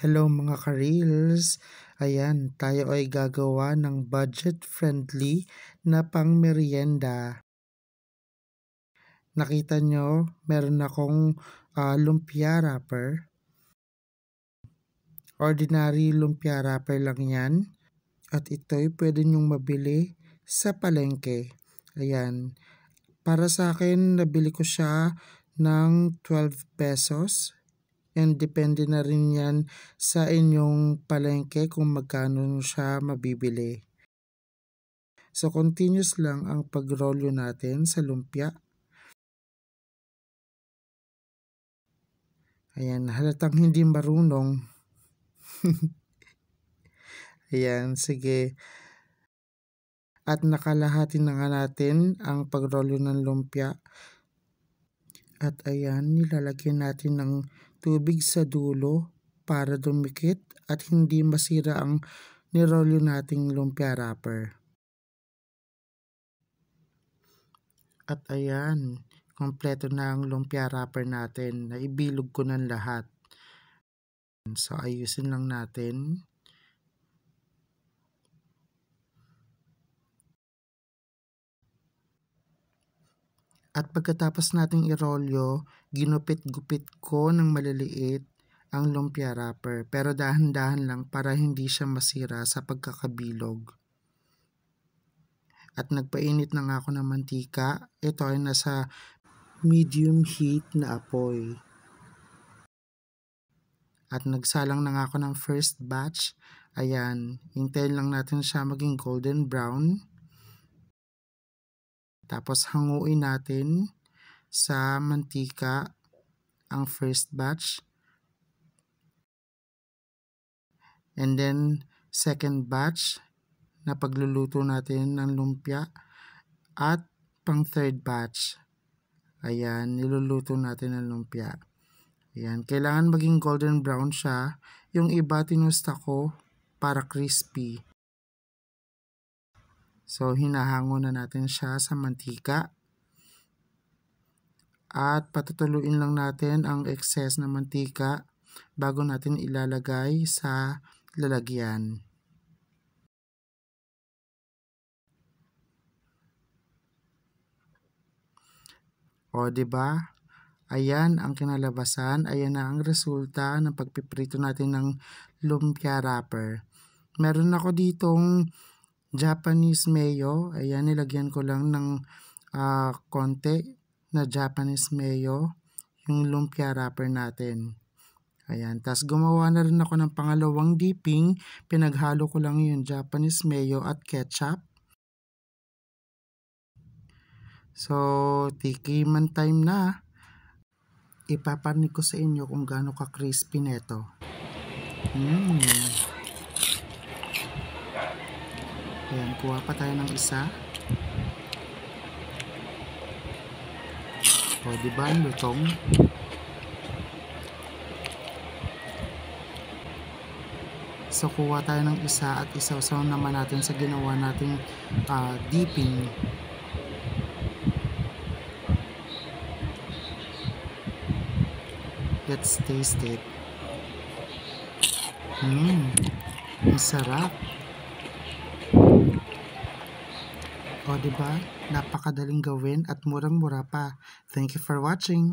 Hello mga ka-reels! Ayan, tayo ay gagawa ng budget-friendly na pang-merienda. Nakita nyo, meron akong lumpia wrapper. Ordinary lumpia wrapper lang yan. At ito'y pwede nyong mabili sa palengke. Ayan, para sa akin, nabili ko siya ng 12 pesos. And depende na rin yan sa inyong palengke kung magkano siya mabibili. So continuous lang ang pagrolyo natin sa lumpia. Ayan, halatang hindi marunong. Ayan, sige. At nakalahati na nga natin ang pagrolyo ng lumpia. At ayan, nilalagyan natin ng tubig sa dulo para dumikit at hindi masira ang nirolyo nating lumpia wrapper. At ayan, kompleto na ang lumpia wrapper natin. Naibilog ko ng lahat. So ayusin lang natin. At pagkatapos nating irolyo, ginupit-gupit ko ng maliliit ang lumpia wrapper. Pero dahan-dahan lang para hindi siya masira sa pagkakabilog. At nagpainit na nga ako ng mantika. Ito ay nasa medium heat na apoy. At nagsalang na nga ako ng first batch. Ayan, hintayin lang natin siya maging golden brown. Tapos hanguin natin sa mantika ang first batch. And then second batch na pagluluto natin ng lumpia. At pang third batch. Ayan, niluluto natin ng lumpia. Ayan, kailangan maging golden brown siya. Yung iba tinusta ko para crispy. So, hinahango na natin siya sa mantika. At patutuluin lang natin ang excess na mantika bago natin ilalagay sa lalagyan. O, diba? Ayan ang kinalabasan. Ayan na ang resulta ng pagpiprito natin ng lumpia wrapper. Meron ako ditong Japanese mayo. Ayan, nilagyan ko lang ng konti na Japanese mayo yung lumpia wrapper natin. Ayan, tas gumawa na rin ako ng pangalawang dipping. Pinaghalo ko lang yung Japanese mayo at ketchup. So, tikiman time na. Ipapanik ko sa inyo kung gaano ka-crispy neto. Ayan, kuha pa tayo ng isa. O, diba ang lutong? So, kuha tayo ng isa at isaw-saw naman natin sa ginawa nating dipping. Let's taste it. Ang sarap. O, diba? Napakadaling gawin at murang-mura pa. Thank you for watching.